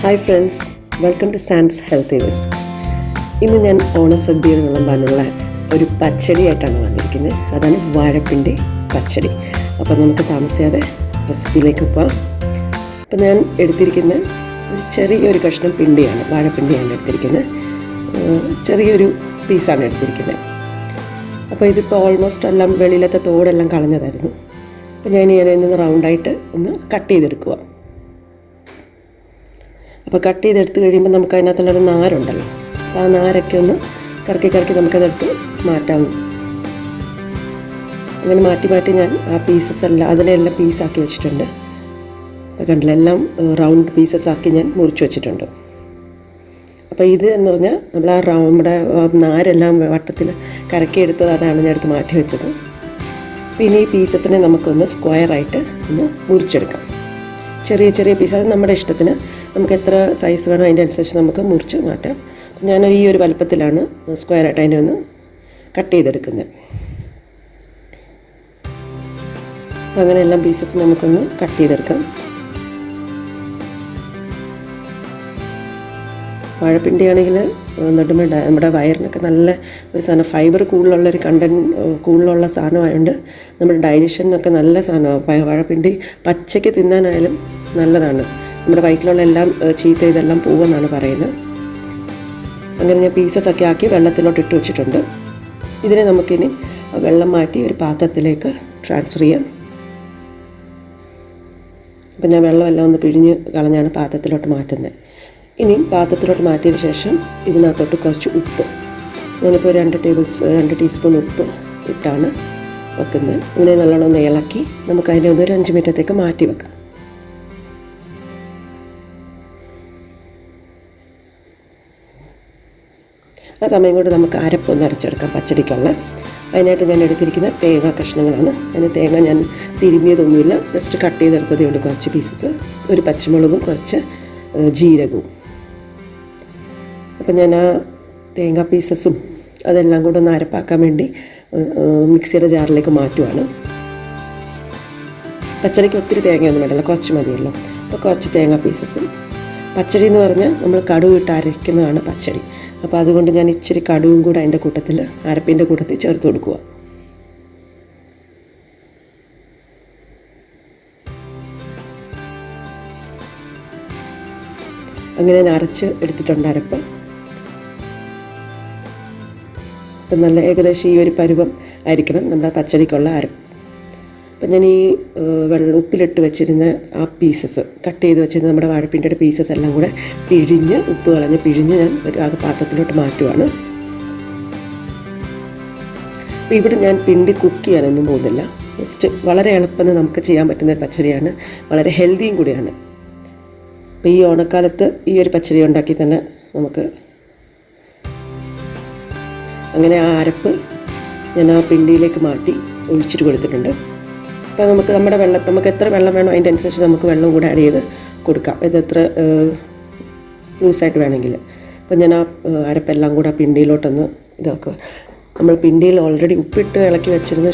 Hi friends, welcome to sands healthy risk. ഇന്ന് ഞാൻ ഓണസദ്യയിൽ വിളമ്പാനുള്ള ഒരു പച്ചടിയായിട്ടാണ് വന്നിരിക്കുന്നത്. അതാണ് വാഴപ്പിണ്ടി പച്ചടി. അപ്പോൾ നമുക്ക് താമസിയാതെ റെസിപ്പിയിലേക്ക് പോകാം. അപ്പോൾ ഞാൻ എടുത്തിരിക്കുന്ന ഒരു ചെറിയൊരു കഷ്ണം പിണ്ടിയാണ്, വാഴപ്പിണ്ടിയാണ് എടുത്തിരിക്കുന്നത്. ചെറിയൊരു പീസാണ് എടുത്തിരിക്കുന്നത്. അപ്പോൾ ഇതിപ്പോൾ ഓൾമോസ്റ്റ് എല്ലാം വെളിയിലത്തെ തോടെല്ലാം കളഞ്ഞതായിരുന്നു. അപ്പോൾ ഞാൻ ഇതിൽ നിന്ന് റൗണ്ടായിട്ട് ഒന്ന് കട്ട് ചെയ്തെടുക്കുക. അപ്പോൾ കട്ട് ചെയ്തെടുത്ത് കഴിയുമ്പോൾ നമുക്ക് അതിനകത്തുള്ളൊരു നാരുണ്ടല്ലോ, അപ്പോൾ ആ നാരൊക്കെ ഒന്ന് കറക്കി നമുക്കതെടുത്ത് മാറ്റാം. അങ്ങനെ മാറ്റി ഞാൻ ആ പീസസ് എല്ലാം അതിനെല്ലാം പീസാക്കി വെച്ചിട്ടുണ്ട്. അപ്പോൾ കണ്ടില്ല, എല്ലാം റൗണ്ട് പീസസ് ആക്കി ഞാൻ മുറിച്ച് വെച്ചിട്ടുണ്ട്. അപ്പോൾ ഇത് എന്ന് പറഞ്ഞാൽ നമ്മൾ നമ്മുടെ നാരെല്ലാം വട്ടത്തിൽ കറക്കിയെടുത്തത്, അതാണ് ഞാൻ എടുത്ത് മാറ്റി വെച്ചത്. പിന്നെ ഈ പീസസിനെ നമുക്കൊന്ന് സ്ക്വയറായിട്ട് ഒന്ന് മുറിച്ചെടുക്കാം. ചെറിയ പീസ്, അത് നമ്മുടെ ഇഷ്ടത്തിന് നമുക്ക് എത്ര സൈസ് വേണോ അതിൻ്റെ അനുസരിച്ച് നമുക്ക് മുറിച്ച് മാറ്റാം. ഞാൻ ഈ ഒരു വലുപ്പത്തിലാണ് സ്ക്വയറായിട്ട് അതിനെ ഒന്ന് കട്ട് ചെയ്തെടുക്കുന്നത്. അങ്ങനെ എല്ലാം പീസസ് നമുക്കൊന്ന് കട്ട് ചെയ്തെടുക്കാം. വാഴപ്പിണ്ടി ആണെങ്കിൽ നമ്മുടെ വയറിനൊക്കെ നല്ല ഒരു സാധനം, ഫൈബർ കൂടുതലുള്ളൊരു കൂടുതലുള്ള സാധനമായതുകൊണ്ട് നമ്മുടെ ഡൈജഷനൊക്കെ നല്ല സാധനമാണ് വാഴപ്പിണ്ടി. പച്ചയ്ക്ക് തിന്നാനായാലും നല്ലതാണ്. നമ്മുടെ വയറ്റിലുള്ള എല്ലാം ചീത്ത ഇതെല്ലാം പോകുമെന്നാണ് പറയുന്നത്. അങ്ങനെ ഞാൻ പീസസൊക്കെ ആക്കി വെള്ളത്തിലോട്ട് ഇട്ട് വെച്ചിട്ടുണ്ട്. ഇതിനെ നമുക്കിനി വെള്ളം മാറ്റി ഒരു പാത്രത്തിലേക്ക് ട്രാൻസ്ഫർ ചെയ്യാം. അപ്പം ഞാൻ വെള്ളമെല്ലാം ഒന്ന് പിഴിഞ്ഞ് കളഞ്ഞാണ് പാത്രത്തിലോട്ട് മാറ്റുന്നത്. ഇനി പാത്രത്തിലോട്ട് മാറ്റിയതിന് ശേഷം ഇതിനകത്തോട്ട് കുറച്ച് ഉപ്പ്, ഞാനിപ്പോൾ 2 ടീസ്പൂൺ ഉപ്പ് ഇട്ടാണ് വെക്കുന്നത്. ഇതിനെ നല്ലോണം ഒന്ന് ഇളക്കി നമുക്ക് അതിനെ ഒരു 5 മിനിറ്റത്തേക്ക് മാറ്റി വെക്കാം. ആ സമയം കൊണ്ട് നമുക്ക് അരപ്പൊന്ന് അരച്ചെടുക്കാം പച്ചടിക്കുള്ള. അതിനായിട്ട് ഞാൻ എടുത്തിരിക്കുന്ന തേങ്ങ കഷ്ണങ്ങളാണ്. തേങ്ങ ഞാൻ തിരുമ്മിയതൊന്നുമില്ല, ജസ്റ്റ് കട്ട് ചെയ്തെടുത്തതേ ഉള്ളൂ. കുറച്ച് പീസസ്, ഒരു പച്ചമുളകും കുറച്ച് ജീരകവും. അപ്പം ഞാൻ ആ തേങ്ങ പീസസും അതെല്ലാം കൂടെ ഒന്ന് അരപ്പാക്കാൻ വേണ്ടി മിക്സിയുടെ ജാറിലേക്ക് മാറ്റുവാണ്. പച്ചടിക്ക് ഒത്തിരി തേങ്ങയൊന്നും വേണ്ടല്ലോ, കുറച്ച് മതിയല്ലോ. അപ്പോൾ കുറച്ച് തേങ്ങ പീസസും. പച്ചടി എന്ന് പറഞ്ഞാൽ നമ്മൾ കടുവ് ഇട്ട് അരയ്ക്കുന്നതാണ് പച്ചടി. അപ്പോൾ അതുകൊണ്ട് ഞാൻ ഇച്ചിരി കടുവും കൂടെ അതിൻ്റെ കൂട്ടത്തിൽ, അരപ്പിൻ്റെ കൂട്ടത്തിൽ ചേർത്ത് കൊടുക്കുക. അങ്ങനെ ഞാൻ അരച്ച് എടുത്തിട്ടുണ്ട് അരപ്പ്. അപ്പം നല്ല ഏകദേശം ഈ ഒരു പരുവം ആയിരിക്കണം നമ്മുടെ പച്ചടിക്കുള്ള അരപ്പ്. അപ്പം ഞാൻ ഈ ഉപ്പിലിട്ട് വെച്ചിരുന്ന ആ പീസസ്, കട്ട് ചെയ്ത് വെച്ചിരുന്ന നമ്മുടെ വാഴപ്പിണ്ടിയുടെ പീസസ് എല്ലാം കൂടെ ഉപ്പ് കളഞ്ഞ് പിഴിഞ്ഞ് ഞാൻ ഒരു പാത്രത്തിലോട്ട് മാറ്റുവാണ്. അപ്പോൾ ഇവിടെ ഞാൻ പിണ്ടി കുക്ക് ചെയ്യാനൊന്നും പോകുന്നില്ല. ജസ്റ്റ് വളരെ എളുപ്പത്തിൽ നമുക്ക് ചെയ്യാൻ പറ്റുന്ന ഒരു പച്ചടിയാണ്, വളരെ ഹെൽത്തിയും കൂടിയാണ്. അപ്പോൾ ഈ ഓണക്കാലത്ത് ഈ ഒരു പച്ചടി ഉണ്ടാക്കി തന്നെ നമുക്ക്. അങ്ങനെ ആ അരപ്പ് ഞാൻ ആ പിണ്ടിയിലേക്ക് മാറ്റി ഒഴിച്ചിട്ട് കൊടുത്തിട്ടുണ്ട്. അപ്പോൾ നമുക്ക് എത്ര വെള്ളം വേണോ അതിൻ്റെ അനുസരിച്ച് നമുക്ക് വെള്ളം കൂടെ ആഡ് ചെയ്ത് കൊടുക്കാം. ഇത് എത്ര ലൂസായിട്ട് വേണമെങ്കിൽ. അപ്പോൾ ഞാൻ ആ അരപ്പെല്ലാം കൂടെ ആ പിണ്ടിയിലോട്ടൊന്ന് ഇതാക്കുക. നമ്മൾ പിണ്ടിയിൽ ഓൾറെഡി ഉപ്പിട്ട് ഇളക്കി വെച്ചിരുന്ന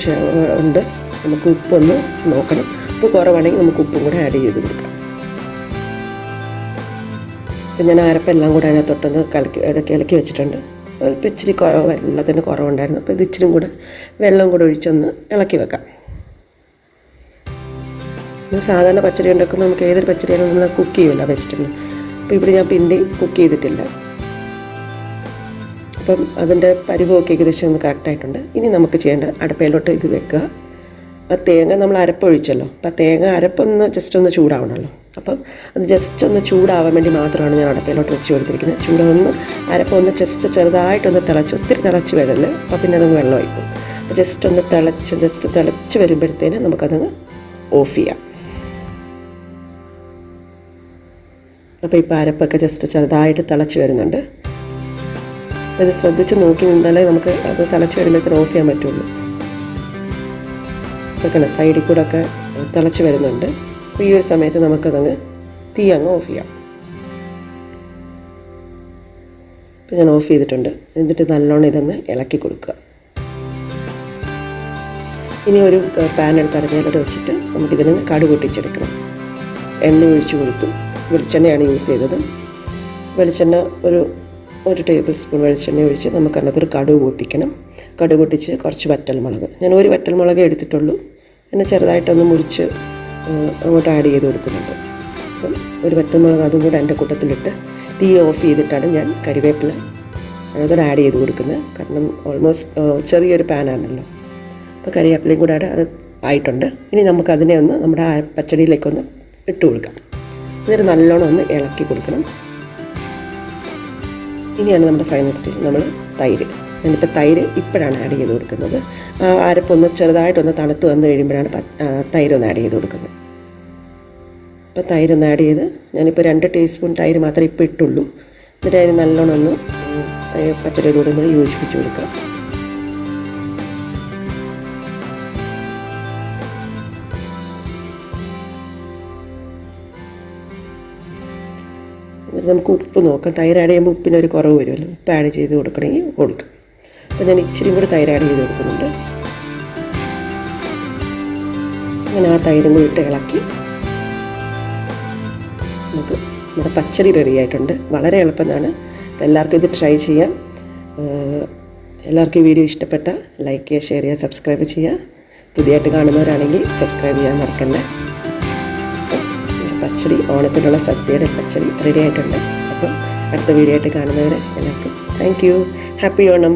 ഉണ്ട്. നമുക്ക് ഉപ്പൊന്ന് നോക്കണം. ഉപ്പ് കുറവാണെങ്കിൽ നമുക്ക് ഉപ്പും കൂടെ ആഡ് ചെയ്ത് കൊടുക്കാം. അപ്പം ഞാൻ അരപ്പെല്ലാം കൂടെ അതിനകത്തൊട്ടൊന്ന് ഇളക്കി വെച്ചിട്ടുണ്ട്. ഇപ്പോൾ ഇച്ചിരി വെള്ളത്തിന് കുറവുണ്ടായിരുന്നു. അപ്പോൾ ഇത് ഇച്ചിരി കൂടെ വെള്ളം കൂടെ ഒഴിച്ചൊന്ന് ഇളക്കി വെക്കാം. സാധാരണ പച്ചടി ഉണ്ടാക്കുമ്പോൾ നമുക്ക് ഏതൊരു പച്ചടിയാലും നമ്മൾ കുക്ക് ചെയ്യുമല്ലോ വെജിറ്റബിൾ. അപ്പോൾ ഇവിടെ ഞാൻ പിണ്ടി കുക്ക് ചെയ്തിട്ടില്ല. അപ്പം അതിൻ്റെ പരുവമൊക്കെ ഏകദേശം ഒന്ന് കറക്റ്റായിട്ടുണ്ട്. ഇനി നമുക്ക് ചെയ്യേണ്ട, അടുപ്പയിലോട്ട് ഇത് വെക്കുക. ആ തേങ്ങ നമ്മൾ അരപ്പൊഴിച്ചല്ലോ, അപ്പോൾ തേങ്ങ അരപ്പൊന്ന് ജസ്റ്റ് ഒന്ന് ചൂടാവണമല്ലോ. അപ്പം അത് ജസ്റ്റ് ഒന്ന് ചൂടാവാൻ വേണ്ടി മാത്രമാണ് ഞാൻ അടുപ്പയിലോട്ട് വെച്ച് കൊടുത്തിരിക്കുന്നത്. ചൂടൊന്ന് അരപ്പൊന്ന് ജസ്റ്റ് ചെറുതായിട്ടൊന്ന് ഒത്തിരി തിളച്ച് വരല്ലേ, അപ്പോൾ പിന്നെ അതങ്ങ് വെള്ളമായി പോകും. അപ്പോൾ ജസ്റ്റ് തിളച്ച് വരുമ്പോഴത്തേന് നമുക്കതങ്ങ് ഓഫ് ചെയ്യാം. അപ്പോൾ ഇപ്പോൾ അരപ്പൊക്കെ ജസ്റ്റ് ചെറുതായിട്ട് തിളച്ച് വരുന്നുണ്ട്. അത് ശ്രദ്ധിച്ച് നോക്കി നിന്നാലേ നമുക്ക് അത് തിളച്ച് വരുമ്പോഴത്തേന് ഓഫ് ചെയ്യാൻ പറ്റുള്ളൂ. ഇതൊക്കെ സൈഡിൽ കൂടെ ഒക്കെ തിളച്ച് വരുന്നുണ്ട്. അപ്പോൾ ഈ ഒരു സമയത്ത് നമുക്കതങ്ങ് തീ അങ്ങ് ഓഫ് ചെയ്യാം. ഇപ്പോൾ ഞാൻ ഓഫ് ചെയ്തിട്ടുണ്ട്. എന്നിട്ട് നല്ലോണം ഇതൊന്ന് ഇളക്കി കൊടുക്കുക. ഇനി ഒരു പാൻ എടുത്ത് അടുപ്പയിലോട്ട് വെച്ചിട്ട് നമുക്കിതിൽ നിന്ന് കടുക് പൊട്ടിച്ചെടുക്കണം. എണ്ണ ഒഴിച്ച് കൊടുത്തു. വെളിച്ചെണ്ണയാണ് യൂസ് ചെയ്തത്. വെളിച്ചെണ്ണ ഒരു ടേബിൾ സ്പൂൺ വെളിച്ചെണ്ണ ഒഴിച്ച് നമുക്ക് അതിനകത്തൊരു കടുക് പൊട്ടിക്കണം. കടുക് പൊട്ടിച്ച് കുറച്ച് വറ്റൽമുളക്, ഞാൻ ഒരു വറ്റൽമുളകേ എടുത്തിട്ടുള്ളൂ, പിന്നെ ചെറുതായിട്ടൊന്ന് മുറിച്ച് അങ്ങോട്ട് ആഡ് ചെയ്ത് കൊടുക്കുന്നുണ്ട്. അപ്പം ഒരു വറ്റൽമുളക് അതും കൂടെ എൻ്റെ കൂട്ടത്തിലിട്ട് തീ ഓഫ് ചെയ്തിട്ടാണ് ഞാൻ കരിവേപ്പില അതൊരു ആഡ് ചെയ്ത് കൊടുക്കുന്നത്. കാരണം ഓൾമോസ്റ്റ് ചെറിയൊരു പാനാണല്ലോ. അപ്പോൾ കരിവേപ്പിലയും കൂടെ അത് ആയിട്ടുണ്ട്. ഇനി നമുക്കതിനെ ഒന്ന് നമ്മുടെ ആ പച്ചടിയിലേക്കൊന്ന് ഇട്ട് കൊടുക്കാം. എന്നിട്ട് നല്ലോണം ഒന്ന് ഇളക്കി കൊടുക്കണം. ഇനിയാണ് നമ്മുടെ ഫൈനൽ സ്റ്റേജ്, നമ്മൾ തൈര്. ഞാനിപ്പോൾ തൈര് ഇപ്പോഴാണ് ആഡ് ചെയ്ത് കൊടുക്കുന്നത്. അരപ്പൊന്ന് ചെറുതായിട്ടൊന്ന് തണുത്ത് വന്ന് കഴിയുമ്പോഴാണ് തൈരൊന്ന് ആഡ് ചെയ്ത് കൊടുക്കുന്നത്. അപ്പോൾ തൈരൊന്ന് ആഡ് ചെയ്ത് ഞാനിപ്പോൾ 2 ടീസ്പൂൺ തൈര് മാത്രമേ ഇപ്പോൾ ഇട്ടുള്ളൂ. എന്നിട്ട് അതിന് നല്ലോണം ഒന്ന് പച്ചടിയുടെ കൂടെ ഒന്ന് യോജിപ്പിച്ച് കൊടുക്കാം. എന്നിട്ട് നമുക്ക് ഉപ്പ് നോക്കാം. തൈര് ആഡ് ചെയ്യുമ്പോൾ ഉപ്പിനൊരു കുറവ് വരുമല്ലോ, ഉപ്പ് ആഡ് ചെയ്ത് കൊടുക്കണമെങ്കിൽ കൊടുക്കാം. അപ്പോൾ ഞാൻ ഇച്ചിരി കൂടി തൈര് ആഡ് ചെയ്ത് കൊടുക്കുന്നുണ്ട്. അങ്ങനെ ആ തൈരും കൂടി ഇട്ട് ഇളക്കി നമുക്ക് നമ്മുടെ പച്ചടി റെഡി ആയിട്ടുണ്ട്. വളരെ എളുപ്പമാണ്. എല്ലാവർക്കും ഇത് ട്രൈ ചെയ്യാം. എല്ലാവർക്കും ഈ വീഡിയോ ഇഷ്ടപ്പെട്ട ലൈക്ക് ചെയ്യുക, ഷെയർ ചെയ്യുക, സബ്സ്ക്രൈബ് ചെയ്യുക. പുതിയതായിട്ട് കാണുന്നവരാണെങ്കിൽ സബ്സ്ക്രൈബ് ചെയ്യാൻ മറക്കണ്ട. പച്ചടി, ഓണത്തിനുള്ള സദ്യയുടെ പച്ചടി റെഡി ആയിട്ടുണ്ട്. അപ്പം അടുത്ത വീഡിയോ ആയിട്ട് കാണുന്നവരെ എല്ലാവർക്കും താങ്ക് യു. ഹാപ്പി ഓണം.